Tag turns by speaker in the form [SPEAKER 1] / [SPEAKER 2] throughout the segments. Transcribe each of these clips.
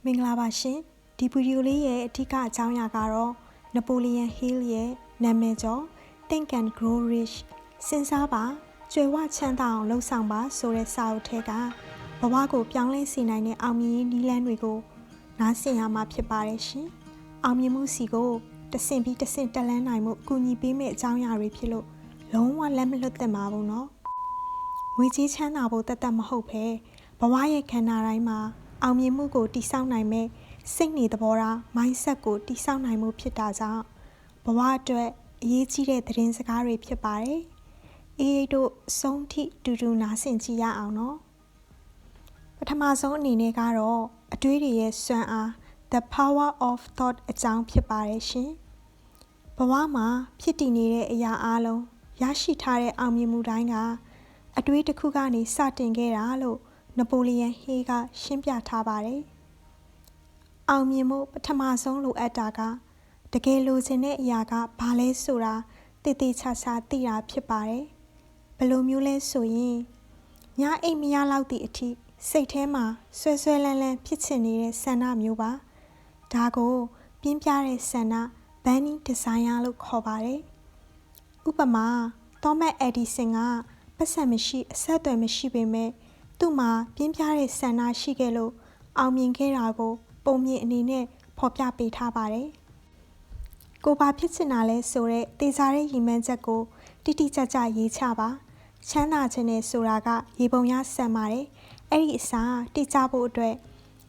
[SPEAKER 1] မင်္ဂလာပါရှင်ဒီဗီဒီယိုလေးရဲ့အဓိကအကြောင်းအရာကတော့ Napoleon Hill ရဲ့နာမည်ကျော် Think and Grow Rich စဉ်းစားပါကြွယ်ဝချမ်းသာအောင်လှုပ်ဆောင်ပါဆိုတဲ့စာအုပ်ထဲကဘဝကိုပြောင်းလဲစေနိုင်တဲ့အောင်မြင်ရေးနည်းလမ်းတွေကိုနားဆင်ရမှာဖြစ်ပါတယ်ရှင်အောင်မြင်မှုစီကိုတဆင့်ပြီးတဆင့်တက်လှမ်းနိုင်မှုအကူအညီပေးမယ့်အကြောင်းအရာတွေဖြစ်လို့လုံးဝလက်မလွတ်သင့်ပါဘူးနော်ငွေကြေးချမ်းသာဖို့တသက်မဟုတ်ဘဲဘဝရဲ့ခန္ဓာတိုင်းမှာအောင်မြင်မှုကိုတည်ဆောက်နိုင်မဲ့စိတ်နေသဘောထား mindset ကိုတည်ဆောက်နိုင်မှုဖြစ်တာကြောင့်ဘဝအတွက်အရေးကြီးတဲ့သတင်းစကားတွေဖြစ်ပါတယ်။အေးတို့အဆုံးထိတူတူနားဆင်ကြည့်ရအောင်နော်။ပထမဆုံးအနေနဲ့ကတော့အတွေးတွေရဲ့စွမ်းအား the power of thought အကြောင်းဖြစ်ပါတယ်ရှင်။ဘဝမှာဖြစ်တည်နေတဲ့အရာအလုံးရရှိထားတဲ့အောင်မြင်မှုတိုင်းကအတွေးတစ်ခုကနေစတင်ခဲ့တာလို့Napoleon Hill ကရှင်းပြထားပါတယ်။အောင်မြင်မှုပထမဆုံးလိုအပ်တာကတကယ်လိုချင်တဲ့အရာကဘာလဲဆိုတာတည်တည်ချာချာသိတာဖြစ်ပါတယ်။ဘယ်လိုမျိုးလဲဆိုရင်ညအိမ်မရလောက်သည့်အထိစိတ်ထဲမှာဆွဲဆွဲလန်းလန်းဖြစ်ချင်နေတဲ့ဆန္ဒမျိုးပါ။ဒါကိုပြင်းပြတဲ့ဆန္ဒ burning desire လို့ခေါ်ပါတယ်။ဥပမာThomas Edison ကပတ်စံမရှိအဆက်အသွယ်မရှိပေမဲ့သူ့မှာပြင်းပြတဲ့ဆန္ဒရှိခဲ့လို့အောင်မြင်ခဲ့တာကိုပုံမြင်အနေနဲ့ဖော်ပြပေးထားပါတယ်။ကိုဘာဖြစ်ချင်တာလဲဆိုတဲ့သေချာတဲ့ရည်မှန်းချက်ကိုတိတိကျကျရေးချပါ။ချမ်းသာခြင်းနဲ့ဆိုတာကရေပုံရဆန်ပါတယ်။အဲ့ဒီအစားတိကျဖို့အတွက်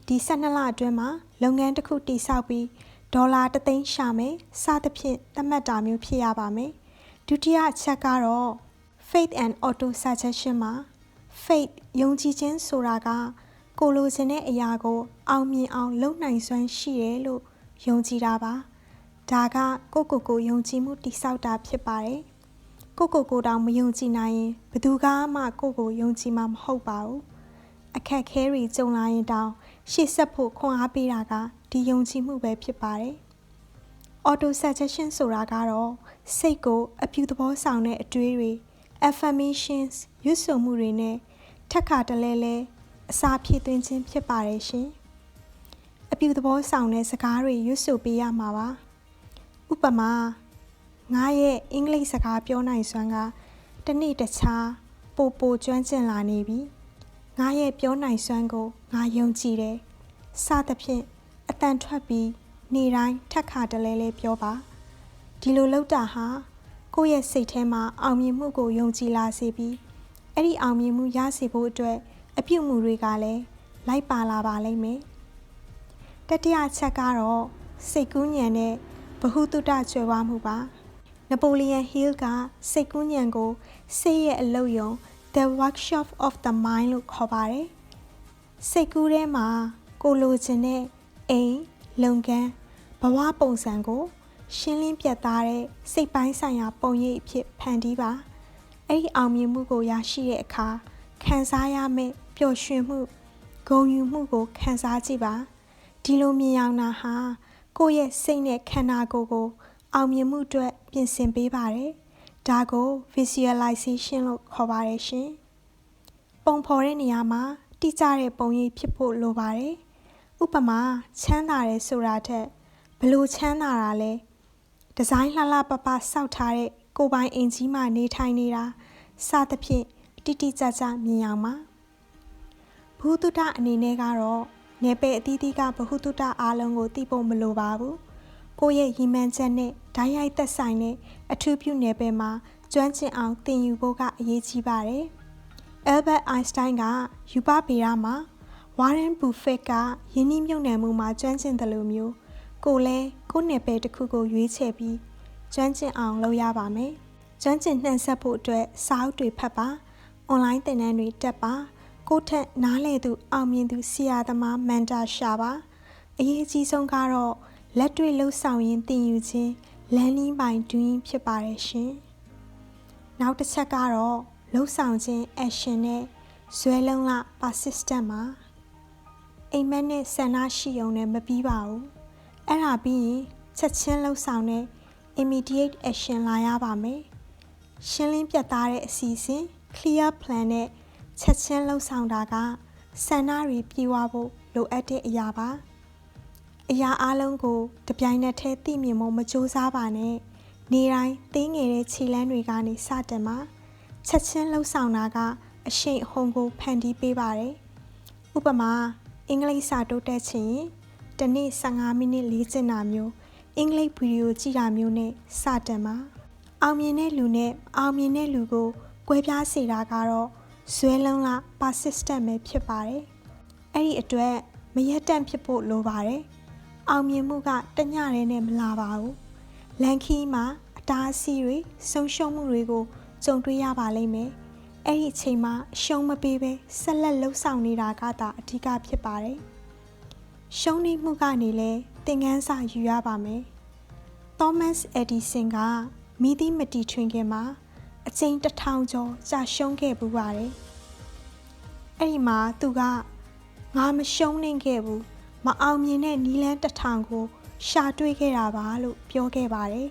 [SPEAKER 1] ဒီ12လအတွင်းမှာလုပ်ငန်းတစ်ခုတည်ဆောက်ပြီးဒေါ်လာ1သိန်းရှာမယ်။စသဖြင့်သတ်မှတ်တာမျိုးဖြစ်ရပါမယ်။ဒုတိယအချက်ကတော့ faith and auto suggestion မှာfaith ယုံကြည်ခြင်းဆိုတာကကိုလိုချင်တဲ့အရာကိုအောင်မြင်အောင်လုပ်နိုင်စွမ်းရှိတယ်လို့ယုံကြည်တာပါဒါကကိုယုံကြည်မှုတိဆောက်တာဖြစ်ပါတယ်ကိုတောင်မယုံကြည်နိုင်ရင်ဘယ်သူကမှကိုယုံကြည်မှာမဟုတ်ပါဘူးအခက်ခဲတွေကြုံလာရင်တောင်ရှေ့ဆက်ဖို့ခွန်အားပေးတာကဒီယုံကြည်မှုပဲဖြစ်ပါတယ် auto suggestion ဆိုတာကတော့စိတ်ကိုအပြုသဘောဆောင်တဲ့အတွေးတွေ affirmations ရွတ်ဆိုမှုတွေနဲ့ထက်ခါတလဲလဲအစာဖြည့်သွင်းခြင်းဖြစ်ပါတယ်ရှင်အပြုသဘောဆောင်တဲ့စကားတွေရွတ်ဆိုပေးရမှာပါဥပမာငါရဲ့အင်္ဂလိပ်စကားပြောနိုင်စွမ်းကတစ်နေ့တခြားပိုကျွမ်းကျင်လာနေပြီငါရဲ့ပြောနိုင်စွမ်းကိုငါယုံကြည်တယ်စသဖြင့်အတန်ထွက်ပြီးနေ့တိုင်းထက်ခါတလဲလဲပြောပါဒီလိုလုပ်တာဟာကိုယ့်ရဲ့စိတ်ထဲမှာအောင်မြင်မှုကိုယုံကြည်လာစေပြီးအဲ့ဒီအောင်မြင်မှုရစေဖို့အတွက်အပြုအမူတွေကလည်းလိုက်ပါလာပါလိမ့်မယ်တတိယချက်ကတော့စိတ်ကူးဉဏ်နဲ့ဗဟုသုတကြွယ်ဝမှုပါNapoleon Hill ကစိတ်ကူးဉဏ်ကိုစိတ်ရဲ့အလုပ်ယုံ The Workshop of the Mind လို့ခေါ်ပါတယ်စိတ်ကူးထဲမှာကိုလိုချင်တဲ့အိမ်လုပ်ငန်းဘဝပုံစံကိုရှင်းလင်းပြတ်သားတဲ့စိတ်ပိုင်းဆိုင်ရာပုံရိပ်အဖြစ်ဖန်တီးပါအဲ့ဒီအောင်မြင်မှုကိုရရှိတဲ့အခါခံစားရမယ့်ပျော်ရွှင်မှုဂုဏ်ယူမှုကိုခံစားကြည့်ပါဒီလိုမြင်အောင်တာဟာကိုယ့်ရဲ့စိတ်နဲ့ခန္ဓာကိုယ်ကိုအောင်မြင်မှုအတွက်ပြင်ဆင်ပေးပါတယ်ဒါကို visualization လို့ခေါ်ပါတယ်ရှင်ပုံဖော်တဲ့နေရာမှာတိကျတဲ့ပုံရိပ်ဖြစ်ဖို့လိုပါတယ်ဥပမာချမ်းသာတယ်ဆိုတာထက်ဘလို့ချမ်းသာတာလဲဒီဇိုင်းလှလှပပစောက်ထားတဲ့ကိုယ်ပိုင်အိမ်ကြီးမှာနေထိုင်နေတာစသဖြင့်တိတိကျကျမြင်အောင်ပါဘုသူတအနေနဲ့ကတော့နယ်ပယ်အသီးသီးကဘဟုတုတအားလုံးကိုသိဖို့မလိုပါဘူးကိုယ့်ရဲ့ရည်မှန်းချက်နဲ့ဓာတ်ရိုက်သက်ဆိုင်တဲ့အထူးပြုနယ်ပယ်မှာကျွမ်းကျင်အောင်သင်ယူဖို့ကအရေးကြီးပါတယ်Albert Einstein ကယူပဗေဒမှာ Warren Buffett ကယင်းနှမြုပ်နှံမှုမှာကျွမ်းကျင်တယ်လို့မျိုးကိုလည်းကိုယ့်နယ်ပယ်တစ်ခုကိုရွေးချယ်ပြီးကျွမ်းကျင်အောင်လုပ်ရပါမယ်ကျွမ်းကျင်နှံ့ဆက်ဖို့အတွက်စာအုပ်တွေဖတ်ပါအွန်လိုင်းသင်တန်းတွေတက်ပါကိုယ့်ထက်နားလည်သူအောင်မြင်သူဆရာသမားမန်တာရှာပါအရေးအကြီးဆုံးကတော့လက်တွေ့လှုပ်ဆောင်ရင်းသင်ယူခြင်း learning by doing ဖြစ်ပါတယ်ရှင်နောက်တစ်ချက်ကတော့လှုပ်ဆောင်ခြင်း action နဲ့ဇွဲလုံးလ persistent မှာအိမ်မက်နဲ့ဆန္ဒရှိုံနဲ့မပြီးပါဘူးအဲ့ဒါပြီးရင်ချက်ချင်းလှုပ်ဆောင်တဲ့ immediate action လာရပါမယ်ရှင်းလင်းပြတ်သားတဲ့အစီအစဉ် clear plan နဲ့ချက်ချင်းလှုပ်ဆောင်တာကဆန္ဒတွေပြေဝဖို့လိုအပ်တဲ့အရာပါ အရာအလုံးကိုတပြိုင်နက်တည်းသိမြင်ဖို့မကြိုးစားပါနဲ့နေတိုင်းသေးငယ်တဲ့ခြေလမ်းတွေကနေစတင်မှာချက်ချင်းလှုပ်ဆောင်တာကအရှိန်အဟုန်ကိုဖန်တီးပေးပါတယ်ဥပမာအင်္ဂလိပ်စာတိုးတက်ချင်ရင်တစ်နေ့15မိနစ်လေ့ကျင့်တာမျိုးအင်္ဂလိပ်ဗီဒီယိုကြည့်တာမျိုးနဲ့စတင်မှာအောင်မြင်တဲ့လူနဲ့အောင်မြင်တဲ့လူကိုကွဲပြားစေတာကတော့ဇွဲလုံးလား persistent ပဲဖြစ်ပါတယ်အဲ့ဒီအတွက်မရက်တန့်ဖြစ်ဖို့လိုပါတယ်အောင်မြင်မှုကတညတည်းနဲ့မလာပါဘူးလန်ခီမှာအတားအဆီးတွေဆုံးရှုံးမှုတွေကိုကြုံတွေ့ရပါလိမ့်မယ်အဲ့ဒီအချိန်မှာရှုံးမပေးပဲဆက်လက်လှုပ်ဆောင်နေတာကသာအဓိကဖြစ်ပါတယ်ရှုံးနေမှုကနေလဲသင်ခန်းစာယူရပါမယ်သောမတ်စ်အက်ဒီဆင်ကမီးသီးမတီထွင်ခင်မှာအချိန်1000ကျော်ကြာရှုံးခဲ့ပူပါတယ်အဲ့ဒီမှာသူကငါမရှုံးနိုင်ခဲ့ဘူးမအောင်မြင်တဲ့နီလန်း1000ကိုရှာတွေ့ခဲ့တာပါလို့ပြောခဲ့ပါတယ်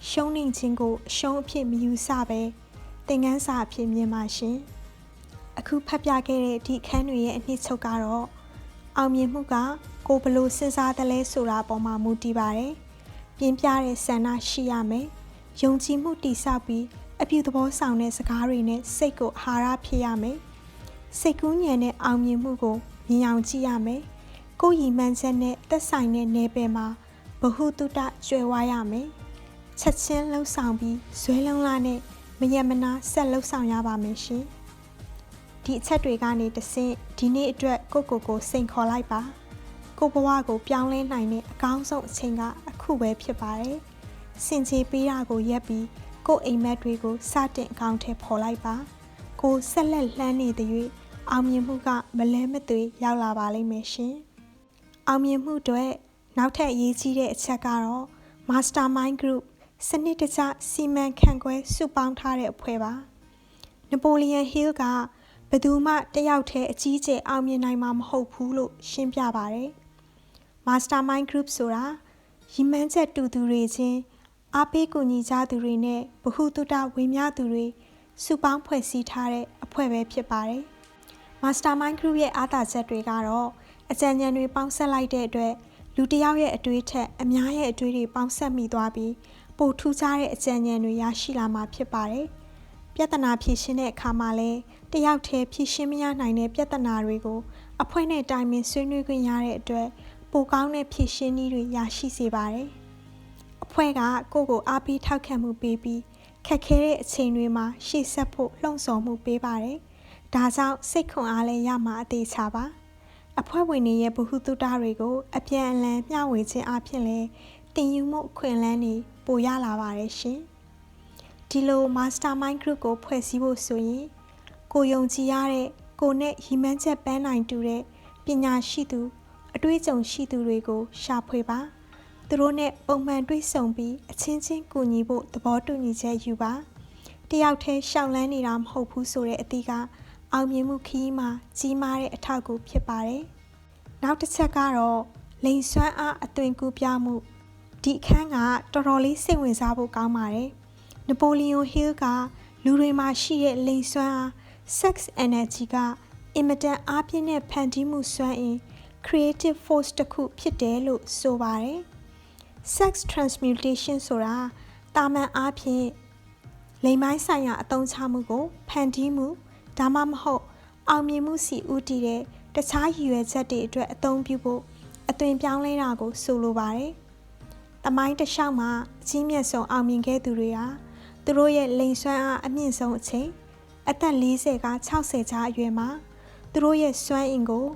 [SPEAKER 1] ရှုံးနိုင်ခြင်းကိုအရှုံးအဖြစ်မယူဆပဲသင်ခန်းစာအဖြစ်မြင်ပါရှင်အခုဖတ်ပြခဲ့တဲ့ဒီအခန်းတွေရဲ့အနှစ်ချုပ်ကတော့အောင်မြင်မှုကကိုဘယ်လိုစဉ်းစားသလဲဆိုတာပေါ်မှာမူတည်ပါတယ်ပြင်းပြတဲ့ဆန္ဒရှိရမယ်ယုံကြည်မှုတည်ဆောက်ပြီးအပြုသဘောဆောင်တဲ့စကားတွေနဲ့စိတ်ကိုအာဟာရဖြစ်ရမယ်စိတ်ကူးညံတဲ့အောင်မြင်မှုကိုမြင်အောင်ကြည့်ရမယ်ကိုယ်ရည်မှန်းချက်နဲ့သက်ဆိုင်တဲ့နယ်ပယ်မှာဘဟုတုတကျွယ်ဝရမယ်ချက်ချင်းလှုပ်ဆောင်ပြီးဇွဲလုံးလားနဲ့မယမနာဆက်လှုပ်ဆောင်ရပါမယ်ရှင်ဒီအချက်တွေကနေတဆင့်ဒီနေ့အတွက်ကိုစိန်ခေါ်လိုက်ပါကိုဘဝကိုပြောင်းလဲနိုင်တဲ့အကောင်းဆုံးအချိန်ကအခုပဲဖြစ်ပါတယ်စင်ကြေပေးတာကိုရက်ပြီးကိုအိမ်မက်တွေကိုစတင်အကောင့်ထဲပေါ်လိုက်ပါကိုဆက်လက်လှမ်းနေတဲ့၍အောင်မြင်မှုကမလဲမသွေရောက်လာပါလိမ့်မယ်ရှင်အောင်မြင်မှုတွေနောက်ထပ်အရေးကြီးတဲ့အချက်ကတော့ Mastermind Group စနစ်တကျစီမံခန့်ခွဲစုပေါင်းထားတဲ့အဖွဲ့ပါနပိုလီယန်ဟီးကဘယ်သူမှတယောက်တည်းအကြီးကျယ်အောင်မြင်နိုင်မှာမဟုတ်ဘူးလို့ရှင်းပြပါတယ် Mastermind Group ဆိုတာရည်မှန်းချက်တူသူတွေချင်းအားပေးကူညီကြသူတွေနဲ့ဗဟုသုတဝေမျှသူတွေစုပေါင်းဖွဲ့စည်းထားတဲ့အဖွဲ့ပဲဖြစ်ပါတယ် Mastermind Group ရဲ့အားသာချက်တွေကတော့အကြံဉာဏ်တွေပေါင်းစပ်လိုက်တဲ့အတွက်လူတစ်ယောက်ရဲ့အတွေးထက်အများရဲ့အတွေးတွေပေါင်းစပ်မိသွားပြီးပိုထူးခြားတဲ့အကြံဉာဏ်တွေရရှိလာမှာဖြစ်ပါတယ်ပြဿနာဖြေရှင်းတဲ့အခါမှာလည်းတယောက်တည်းဖြေရှင်းမရနိုင်တဲ့ပြဿနာတွေကိုအဖွဲ့နဲ့တိုင်ပင်ဆွေးနွေးခွင့်ရတဲ့အတွက်ပိုကောင်းတဲ့ဖြေရှင်းနည်းတွေရရှိစေပါတယ်အဖွဲ့ကကိုယ့်ကိုအားပေးထောက်ခံမှုပေးပြီးခက်ခဲတဲ့အချိန်တွေမှာရှေ့ဆက်ဖို့လှုံ့ဆော်မှုပေးပါတယ်ဒါကြောင့်စိတ်ခွန်အားလည်းရမှာအသေးချပါအဖွဲ့ဝင်တွေရဲ့ဗဟုသုတတွေကိုအပြန်အလှန်မျှဝေခြင်းအပြင်လည်းတင်ယူမှုအခွင့်အလမ်းတွေပိုရလာပါတယ်ရှင်ဒီလို Mastermind Group ကိုဖွဲ့စည်းဖို့ဆိုရင်ကိုယုံကြည်ရတဲ့ကိုနဲ့ရည်မှန်းချက်ပန်းနိုင်တူတဲ့ပညာရှိသူအတွေ့အကြုံရှိသူတွေကိုရှာဖွေပါသူတို့နဲ့ပုံမှန်တွေ့ဆုံပြီးအချင်းချင်းကူညီဖို့သဘောတူညီချက်ယူပါတယောက်တည်းရှောက်လန်းနေတာမဟုတ်ဘူးဆိုတဲ့အသည့်ကအောင်မြင်မှုခရီးမှာကြီးမားတဲ့အထောက်အကူဖြစ်ပါတယ်နောက်တစ်ချက်ကတော့လိန်စွမ်းအားအသွင်ကူးပြောင်းမှုဒီအခန်းကတော်တော်လေးစိတ်ဝင်စားဖို့ကောင်းပါတယ်နပိုလီယန်ဟီးကလူတွေမှာရှိတဲ့လိန်စွမ်းအား sex energy ကအင်မတန်အားပြင်းတဲ့ဖန်တီးမှုစွမ်းအင် creative force တစ်ခုဖြစ်တယ်လို့ဆိုပါတယ် sex transmutation ဆိုတာတာမန်အားဖြင့်လိင်ပိုင်းဆိုင်ရာအသုံးချမှုကိုဖန်တီးမှုဒါမှမဟုတ်အောင်မြင်မှုစီဦးတည်တဲ့တခြားရည်ရွယ်ချက်တွေအတွက်အသုံးပြုဖို့အသွင်ပြောင်းလဲတာကိုဆိုလိုပါတယ်။သမိုင်းတစ်လျှောက်မှာအကြီးမြတ်ဆုံးအောင်မြင်ခဲ့သူတွေဟာသူတို့ရဲ့လိင်စွမ်းအားအမြင့်ဆုံးအချိန်အသက်40က60ကြားအရွယ်မှာသူတို့ရဲ့စွမ်းအင်ကို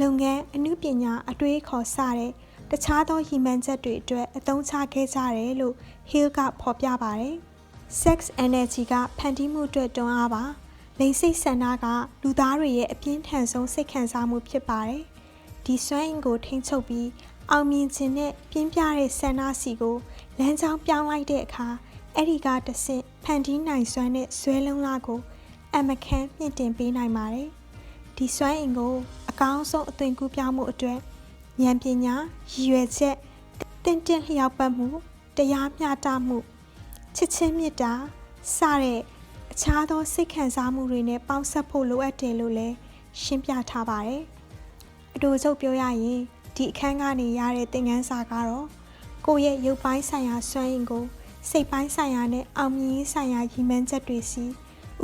[SPEAKER 1] လုပ်ငန်းအမှုပညာအတွေးအခေါ်စတဲ့တခြားသောရည်မှန်းချက်တွေအတွက်အသုံးချခဲ့ကြတယ်လို့ Hill ကဖော်ပြပါတယ်။ sex energy ကဖန်တီးမှုအတွက်တွန်းအားပါလိင်စိတ်ဆန္ဒကလူသားတွေရဲ့အပြင်းထန်ဆုံးစိတ်ခံစားမှုဖြစ်ပါတယ်။ဒီစွမ်းအင်ကိုထိန်းချုပ်ပြီးအောင်မြင်ခြင်းနဲ့ပြင်းပြတဲ့ဆန္ဒစီကိုလမ်းကြောင်းပြောင်းလိုက်တဲ့အခါအဲ့ဒီကတဆင့်ဖန်တီးနိုင်စွမ်းတဲ့ဇွဲလုံးလားကိုအမခန်းမြင့်တင်ပေးနိုင်ပါတယ်။ဒီစွမ်းအင်ကိုအကောင်းဆုံးအသွင်ကူးပြောင်းမှုအတွက်ဉာဏ်ပညာရည်ရွယ်ချက်တင့်လျောက်ပတ်မှုတရားမျှတမှုချစ်ချင်းမေတ္တာစတဲ့အခြားသောစိတ်ခံစားမှုတွေနဲ့ပေါင်းစပ်ဖို့လိုအပ်တယ်လို့လည်းရှင်းပြထားပါတယ်။အတူချုပ်ပြောရရင် ဒီအခန်းကနေရတဲ့သင်ခန်းစာကတော့ကိုယ့်ရဲ့ရုပ်ပိုင်းဆိုင်ရာစွမ်းအင်ကိုစိတ်ပိုင်းဆိုင်ရာနဲ့အောင်မြင်ရေးဆိုင်ရာရည်မှန်းချက်တွေစီ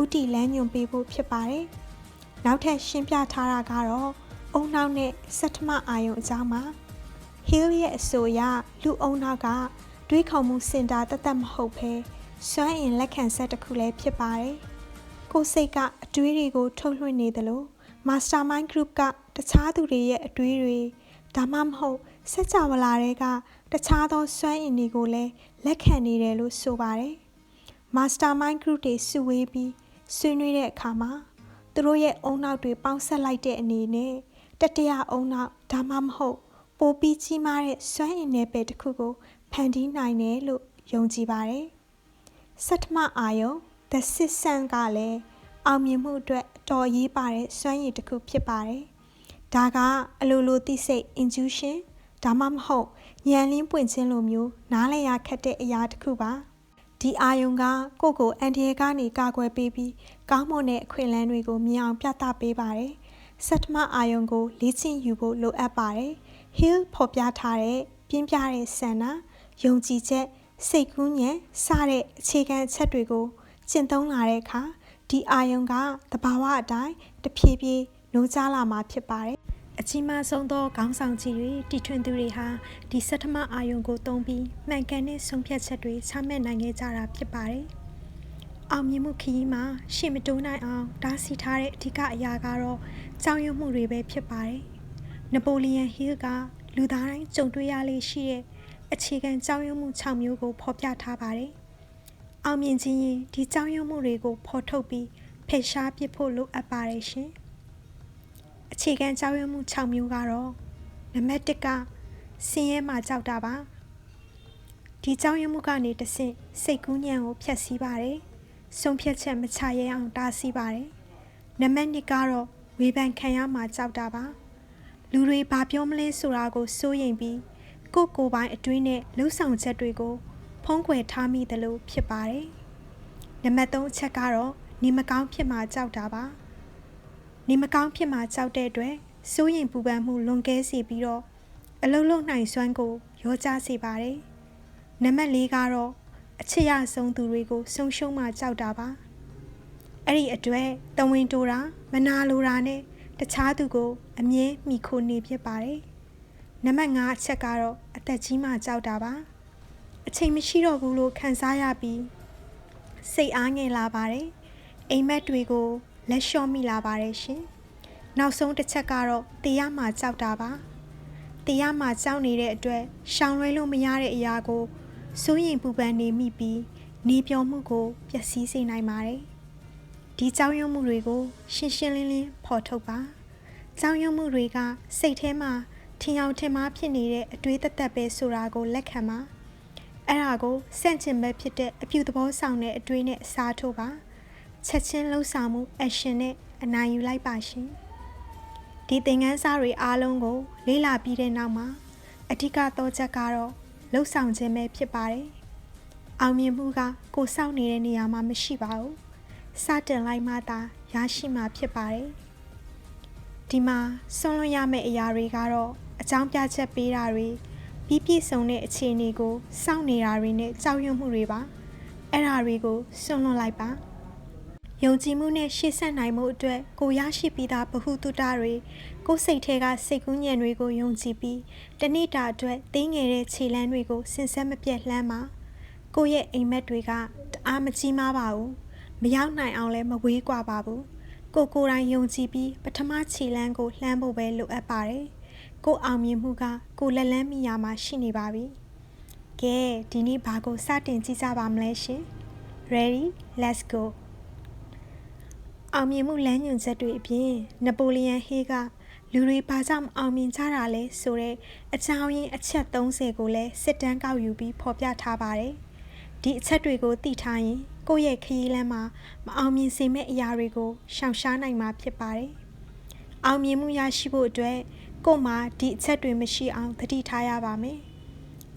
[SPEAKER 1] ဥတီလမ်းညွှန်ပေးဖို့ဖြစ်ပါတယ်။နောက်ထပ်ရှင်းပြထားတာကတော့အုံနောက်နဲ့စတ္တမအာယုံအကြောင်းပါ။ Hill ရဲ့အဆိုအရလူအုံနောက်ကတွေးခေါ်မှုစင်တာတသက်မဟုတ်ဘဲစွမ်းအင်လက်ခံဆက်တစ်ခုလည်းဖြစ်ပါတယ်။ကိုယ်စိတ်ကအတွေးတွေကိုထုတ်လွှင့်နေသလို Mastermind Group ကတခြားသူတွေရဲ့အတွေးတွေဒါမှမဟုတ်စัจ java လာတွေကတခြားသောစွမ်းအင်တွေကိုလည်းလက်ခံနေတယ်လို့ဆိုပါတယ်။ Mastermind Group တွေစုဝေးပြီးဆွေးနွေးတဲ့အခါမှာသူတို့ရဲ့အုံနောက်တွေပေါင်းဆက်လိုက်တဲ့အနေနဲ့တတိယအုံနောက်ဒါမှမဟုတ်ပိုပြီးကြီးမားတဲ့စွမ်းအင်နယ်ပယ်တစ်ခုကိုဖန်တီးနိုင်တယ်လို့ယုံကြည်ပါတယ်။စတ္တမအာယုံ The Sixth Sense ကလည်းအောင်မြင်မှုအတွက်တော်ရေးပါတဲ့စွမ်းရည်တစ်ခုဖြစ်ပါတယ်။ဒါကအလိုလိုသိစိတ် intuition ဒါမှမဟုတ်ဉာဏ်လင်းပွင့်ခြင်းလိုမျိုးနားလည်ရခက်တဲ့အရာတစ်ခုပါ။ဒီအာယုံကကိုယ့်ကိုအန်ဒီရကနေကာကွယ်ပေးပြီးကောင်းမွန်တဲ့အခွင့်အလမ်းတွေကိုမြင်အောင်ပြသပေးပါတယ်။စတ္တမအာယုံကိုလေ့ကျင့်ယူဖို့လိုအပ်ပါတယ်။ Hill ဖော်ပြထားတဲ့ပြင်းပြတဲ့ဆန္ဒယုံကြည်ချက်စိတ်ကူးဉဏ်စတဲ့အခြေခံအချက်တွေကိုကျင့်သုံးလာတဲ့အခါဒီအာယုံကသဘာဝအတိုင်းတဖြည်းဖြည်းနိုးကြားလာမှာဖြစ်ပါတယ်။အကြီးမားဆုံးသောခေါင်းဆောင်ကြီးတွေတီထွင်သူတွေဟာဒီစတ္တမအာယုံကိုသုံးပြီးမှန်ကန်တဲ့ဆုံးဖြတ်ချက်တွေချမှတ်နိုင်ခဲ့ကြတာဖြစ်ပါတယ်။အောင်မြင်မှုခရီးမှာရှေ့မတိုးနိုင်အောင်တားဆီးထားတဲ့အဓိကအရာကတော့ကြောက်ရွံ့မှုတွေပဲဖြစ်ပါတယ်။နပိုလီယန်ဟီးလ်ကလူသားတိုင်းကြုံတွေ့ရလေရှိတဲ့အခြေခံကြောက်ရွံ့မှု6မျိုးကိုဖော်ပြထားပါတယ်။အောင်မြင်ခြင်းရင်ဒီကြောက်ရွံ့မှုတွေကိုဖော်ထုတ်ပြီးဖယ်ရှားပစ်ဖို့လိုအပ်ပါတယ်ရှင်။အခြေခံကြောက်ရွံ့မှု6မျိုးကတော့နံပါတ်1ကဆင်းရဲမှကြောက်တာပါ။ဒီကြောက်ရွံ့မှုကနေတဆင့်စိတ်ကူးဉဏ်ကိုဖျက်ဆီးပါတယ်။ဆုံးဖြတ်ချက်မချရဲအောင်တားဆီးပါတယ်။နံပါတ်2ကတော့ဝေဖန်ခံရမှကြောက်တာပါ။လူတွေဘာပြောမလဲဆိုတာကိုစိုးရိမ်ပြီးကိုယ်ပိုင်အတွင်းနဲ့လှုပ်ဆောင်ချက်တွေကိုဖုံးကွယ်ထားမိသလိုဖြစ်ပါတယ်။နံပါတ်3အချက်ကတော့နေမကောင်းဖြစ်မှကြောက်တာပါ။နေမကောင်းဖြစ်မှကြောက်တဲ့အတွက်စိုးရိမ်ပူပန်မှုလွန်ကဲစေပြီးတော့အလုံးလုံးနိုင်စွမ်းကိုရောကြစေပါတယ်။နံပါတ်4ကတော့အချစ်ရဆုံးသူတွေကိုဆုံးရှုံးမှကြောက်တာပါ။အဲ့ဒီအတွက်တဝင်းတိုးတာမနာလိုတာနဲ့တခြားသူကိုအမြဲမိခိုနေဖြစ်ပါတယ်။နံပါတ်5အချက်ကတော့အသက်ကြီးမှကြောက်တာပါအချိန်မရှိတော့ဘူးလို့ခံစားရပြီးစိတ်အားငယ်လာပါတယ်အိမ်မက်တွေကိုလက်လျှော့မိလာပါတယ်ရှင်နောက်ဆုံးတစ်ချက်ကတော့တရားမှကြောက်တာပါတရားမှကြောက်နေတဲ့အတွက်ရှောင်လွှဲလို့မရတဲ့အရာကိုစိုးရိမ်ပူပန်နေမိပြီးနေပြောမှုကိုပျက်စီးစေနိုင်ပါတယ်ဒီကြောက်ရွံ့မှုတွေကိုရှင်းရှင်းလင်းလင်းဖော်ထုတ်ပါကြောက်ရွံ့မှုတွေကစိတ်ထဲမှာထင်အောင်ထင်မှားဖြစ်နေတဲ့အတွေးသက်သက်ပဲဆိုတာကိုလက်ခံပါအဲ့ဒါကိုစန့်ကျင်ဘက်ဖြစ်တဲ့အပြုသဘောဆောင်တဲ့အတွေးနဲ့အစားထိုးပါချက်ချင်းလှုပ်ဆောင်မှု action နဲ့အနိုင်ယူလိုက်ပါရှင်ဒီသင်ခန်းစာတွေအားလုံးကိုလေ့လာပြီးတဲ့နောက်မှာအဓိကသောချက်ကတော့လှုပ်ဆောင်ခြင်းပဲဖြစ်ပါတယ်အောင်မြင်မှုကကိုယ်စောင့်နေတဲ့နေရာမှာမရှိပါဘူးစတင်လိုက်မှသာရရှိမှာဖြစ်ပါတယ်ဒီမှာဆွလွန်ရမယ့်အရာတွေကတော့အကြောင်းပြချက်ပေးတာတွေပြီးပြည့်စုံတဲ့အခြေအနေကိုစောင့်နေတာတွေနဲ့ကြောက်ရွံ့မှုတွေပါအဲ့ဒါတွေကိုဆွလွန်လိုက်ပါယုံကြည်မှုနဲ့ရှေ့ဆက်နိုင်မှုအတွက်ကိုရရှိပြီးသားဗဟုသုတတွေကိုစိတ်ထဲကစိတ်ကူးညံတွေကိုယုံကြည်ပြီးတနေ့တာအတွက်သိငယ်တဲ့ခြေလှမ်းတွေကိုစင်ဆက်မပြတ်လှမ်းပါကိုရဲ့အိမ်မက်တွေကတအားမကြီးမားပါဘူးမရောက်နိုင်အောင်လည်းမဝေးကွာပါဘူးကိုယ်တိုင်ယုံကြည်ပြီးပထမခြေလှမ်းကိုလှမ်းဖို့ပဲလိုအပ်ပါတယ်ကိုအောင်မြင်မှုကကိုလက်လန်းမိရာမှာရှိနေပါပြီကဲဒီနေ့ဘာကိုစတင်ကြည့်ကြပါမလဲရှင် Ready let's go အောင်မြင်မှုလမ်းညွှန်ချက်တွေအပြင်နပိုလီယန်ဟေးကလူတွေဘာကြောင့်အောင်မြင်ကြတာလဲဆိုတဲ့အကြောင်းရင်းအချက်30ကိုလည်းစစ်တမ်းကောက်ယူပြီးဖော်ပြထားပါတယ်ဒီအချက်တွေကိုသိထားရင်ကိုယ့်ရဲ့ခရီးလမ်းမှာမအောင်မြင်စေမယ့်အရာတွေကိုရှောင်ရှားနိုင်မှာဖြစ်ပါတယ်အောင်မြင်မှုရရှိဖို့အတွက်ကို့မှာဒီအချက်တွေမရှိအောင်သတိထားရပါမယ်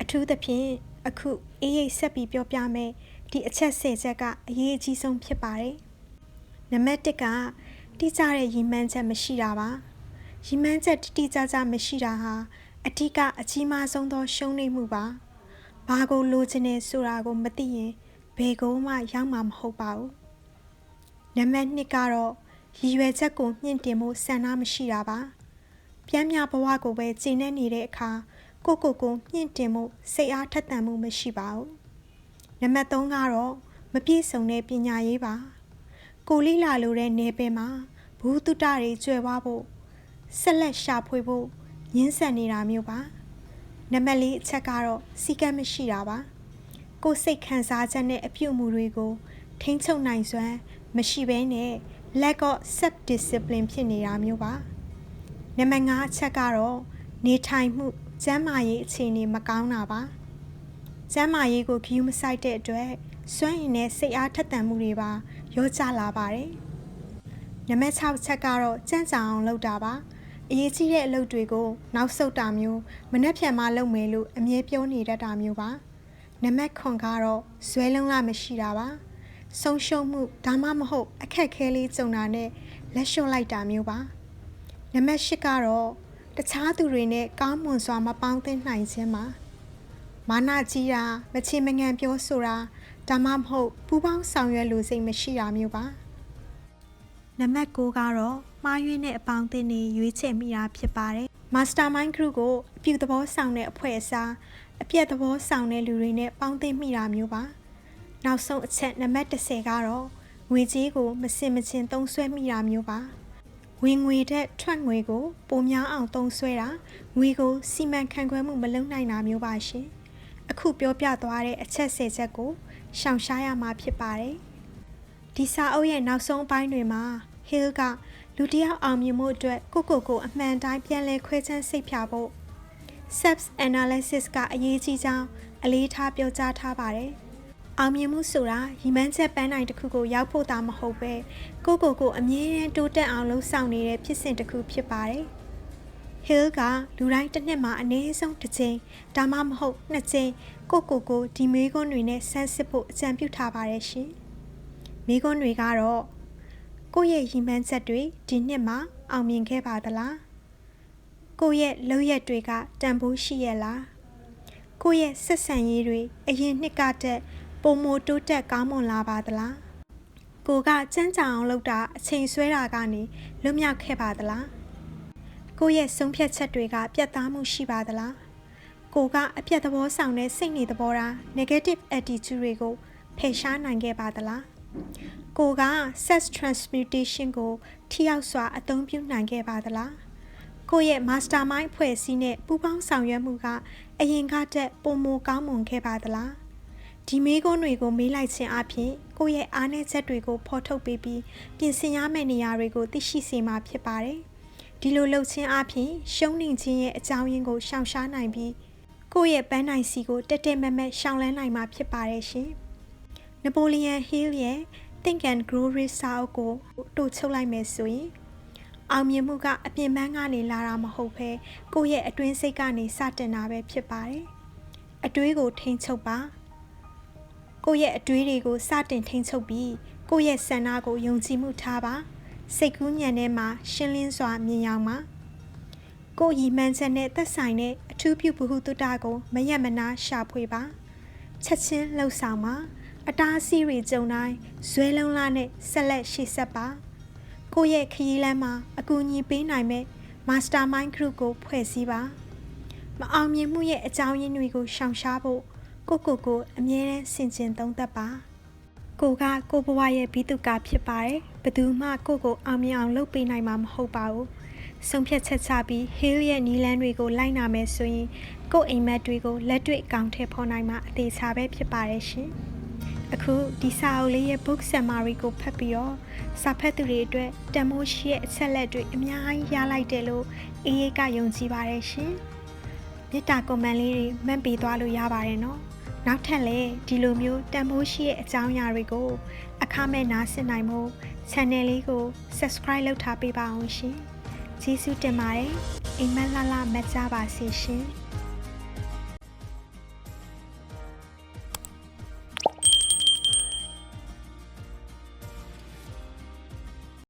[SPEAKER 1] အထူးသဖြင့်အခုအေးရိပ်ဆက်ပြီးပြောပြမယ်ဒီအချက်10ချက်ကအရေးအကြီးဆုံးဖြစ်ပါတယ်နံပါတ်1ကတိကျတဲ့ရည်မှန်းချက်မရှိတာပါရည်မှန်းချက်တိကျမရှိတာဟာ အထီးကအကြီးမားဆုံးသောရှုံးနိမ့်မှုပါဘာကိုလိုချင်နေဆိုတာကိုမသိရင်ဘယ်ကိုမှရောက်မှာမဟုတ်ပါဘူးနံပါတ်2ကတော့ရည်ရွယ်ချက်ကိုမြင့်တင်ဖို့ဆန္ဒမရှိတာပါပြင်းပြဘဝကိုပဲကျင့်နေနေတဲ့အခါကိုမြင့်တင်မှုစိတ်အားထက်သန်မှုမရှိပါဘူးနံပါတ်3ကတော့မပြည့်စုံတဲ့ပညာရေးပါကိုလိလာလိုတဲ့နယ်ပယ်မှာဘူးတုတတွေကျွဲဝဖို့ဆက်လက်ရှာဖွေဖို့ရင်းဆက်နေတာမျိုးပါနံပါတ်4အချက်ကတော့စီကံမရှိတာပါကိုစိတ်ခံစားချက်နဲ့အပြုအမူတွေကိုထိန်းချုပ်နိုင်စွမ်းမရှိဘဲနဲ့ lack of self discipline ဖြစ်နေတာမျိုးပါနံပါတ်5အချက်ကတော့နေထိုင်မှုကျန်းမာရေးအခြေအနေမကောင်းတာပါကျန်းမာရေးကိုဂရုမစိုက်တဲ့အတွက်စွမ်းရည်နဲ့စိတ်အားထက်သန်မှုတွေပါရောကျလာပါတယ်နံပါတ်6အချက်ကတော့ကြံ့ကြာအောင်လုပ်တာပါအရေးကြီးတဲ့အလုပ်တွေကိုနောက်ဆုတ်တာမျိုးမနှက်ဖြန်မှလုပ်မယ်လို့အမြဲပြောနေတတ်တာမျိုးပါနံပါတ်9ကတော့ဇွဲလုံးလာမရှိတာပါဆုံးရှုံးမှုဒါမှမဟုတ်အခက်ခဲလေးကြုံတာနဲ့လက်လျှော့လိုက်တာမျိုးပါနံပါတ်10ကတော့တခြားသူတွေနဲ့ကောင်းမွန်စွာမပေါင်းသင်းနိုင်ခြင်းပါမာနကြီးတာမချေမငံပြောဆိုတာဒါမှမဟုတ်ပူးပေါင်းဆောင်ရွက်လိုစိတ်မရှိတာမျိုးပါနံပါတ်9ကတော့မှားယွင်းတဲ့အပေါင်းအသင်းတွေရွေးချယ်မိတာဖြစ်ပါတယ် Mastermind Group ကိုအပြုသဘောဆောင်တဲ့အဖွဲ့အစားအပြည့်သဘောဆောင်တဲ့လူတွေနဲ့ပေါင်းသင်းမိတာမျိုးပါနောက်ဆုံးအချက်နံပါတ်10ကတော့ငွေကြေးကိုမစင်မချင်သုံးစွဲမိတာမျိုးပါဝင်ငွေတဲ့ထွက်ငွေကိုပိုများအောင်သုံးစွဲတာငွေကိုစီမံခန့်ခွဲမှုမလုပ်နိုင်တာမျိုးပါရှင်အခုပြောပြသွားတဲ့အချက်10ချက်ကိုရှောင်ရှားရမှာဖြစ်ပါတယ်ဒီစာအုပ်ရဲ့နောက်ဆုံးအပိုင်းတွေမှာ Hill ကလူတစ်ယောက်အောင်မြင်မှုအတွက်ကိုအမှန်တိုင်းပြန်လည်ခွဲခြမ်းစိတ်ဖြာဖို့ self analysis ကအရေးကြီးကြောင်းအလေးထားပြောကြားထားပါတယ်အောင်မြင်မှုဆိုတာရည်မှန်းချက်ပန်းတိုင်တစ်ခုကိုရောက်ဖို့သာမဟုတ်ပဲကိုအမြဲတမ်းတိုးတက်အောင်လှုံ့ဆော်နေတဲ့ဖြစ်စဉ်တစ်ခုဖြစ်ပါတယ် Hill ကလူတိုင်းတစ်နှစ်မှာအနည်းဆုံးတစ်ကြိမ်ဒါမှမဟုတ်2ကြိမ်ကိုဒီမေးခွန်းတွေနဲ့ဆန်းစစ်ဖို့အကြံပြုထားပါတယ်ရှင်မေးခွန်းတွေကတော့ကိုယ့်ရဲ့ရည်မှန်းချက်တွေဒီနှစ်မှာအောင်မြင်ခဲ့ပါသလားကိုယ့်ရဲ့လုပ်ရက်တွေကတန်ဖိုးရှိရဲ့လားကိုယ့်ရဲ့ဆက်ဆံရေးတွေအရင်နှစ်ကတည်းကပုံမတိုးတက်ကောင်းမွန်လာပါသလားကိုကကြမ်းကြအောင်လုပ်တာအချိန်ဆွဲတာကနေလွတ်မြောက်ခဲ့ပါသလားကိုယ့်ရဲ့ဆုံးဖြတ်ချက်တွေကပြတ်သားမှုရှိပါသလားကိုကအပြတ်သဘောဆောင်တဲ့စိတ်နေသဘောထား negative attitude တွေကိုဖယ်ရှားနိုင်ခဲ့ပါသလားကိုက sex transmutation ကိုထိရောက်စွာအသုံးပြုနိုင်ခဲ့ပါသလားကိုရဲ့ mastermind အဖွဲ့အစည်းနဲ့ပူးပေါင်းဆောင်ရွက်မှုကအရင်ကတည်းကပုံမကောင်းမွန်ခဲ့ပါသလားဒီမေးခွန်းတွေကိုမေးလိုက်ခြင်းအပြင်ကိုရဲ့အားနည်းချက်တွေကိုဖော်ထုတ်ပေးပြီးပြင်ဆင်ရမယ့်နေရာတွေကိုသိရှိစေမှာဖြစ်ပါတယ်ဒီလိုလုပ်ခြင်းအပြင်ရှုံးနိမ့်ခြင်းရဲ့အကြောင်းရင်းကိုရှောင်ရှားနိုင်ပြီးကိုရဲ့ပန်းနိုင်စီကိုတက်တက်မက်မက်ရှောင်လန်းနိုင်မှာဖြစ်ပါတယ်ရှင်နပိုလီယန်ဟီးလ်ရဲ့ Think and Grow Rich စာအုပ်ကိုတို့ချုပ်လိုက်မယ်ဆိုရင်အောင်မြင်မှုကအပြင်ပန်းကနေလာတာမဟုတ်ဘဲကိုယ့်ရဲ့အတွင်းစိတ်ကနေစတင်တာပဲဖြစ်ပါတယ်။အတွေးကိုထိန်းချုပ်ပါ။ကိုယ့်ရဲ့အတွေးတွေကိုစတင်ထိန်းချုပ်ပြီးကိုယ့်ရဲ့ဆန္ဒကိုယုံကြည်မှုထားပါ။စိတ်ကူးညံထဲမှာရှင်းလင်းစွာမြင်ရောက်ပါ။ကိုယ့်ရည်မှန်းချက်နဲ့သက်ဆိုင်တဲ့အထူးပြုဗဟုသုတကိုမယက်မနာရှာဖွေပါ။ချက်ချင်းလှုပ်ဆောင်ပါ။အတားအဆီးတွေကြုံတိုင်းဇွဲလုံးလားနဲ့ဆက်လက်ရှေ့ဆက်ပါကိုယ့်ရဲ့ခရီးလမ်းမှာအကူအညီပေးနိုင်မဲ့ Mastermind Group ကိုဖွဲ့စည်းပါမအောင်မြင်မှုရဲ့အကြောင်းရင်းတွေကိုရှောင်ရှားဖို့ကိုအမြဲတမ်းဆင်ခြင်သုံးသပ်ပါကိုကကိုဘဝရဲ့ဘိတုကာဖြစ်ပါတယ်ဘယ်သူမှကိုအောင်မြင်အောင်လုပ်ပေးနိုင်မှာမဟုတ်ပါဘူးဆုံးဖြတ်ချက်ချပြီး Hill ရဲ့နီလန်းတွေကိုလိုက်နာမယ်ဆိုရင်ကိုအိမ်မက်တွေကိုလက်တွေ့အကောင့်ထဲပေါ်နိုင်မှာအသေးချာပဲဖြစ်ပါတယ်ရှင်အခုဒီစာအုပ်လေးရဲ့ book summary ကိုဖတ်ပြီးတော့စာဖတ်သူတွေအတွက်တန်ဖိုးရှိတဲ့အချက်လက်တွေအများကြီးရလိုက်တယ်လို့အေးအေးကယုံကြည်ပါတယ်ရှင်။မေတ္တာ comment လေးတွေမှတ်ပေးသွားလို့ရပါတယ်နော်။နောက်ထပ်လည်းဒီလိုမျိုးတန်ဖိုးရှိတဲ့အကြောင်းအရာတွေကိုအခမဲ့နားဆင်နိုင်ဖို့ channel လေးကို subscribe လုပ်ထားပေးပါအောင်ရှင်။ကျေးဇူးတင်ပါတယ်။အိမ်မက်လှလှမတ်ကြပါစေရှင်။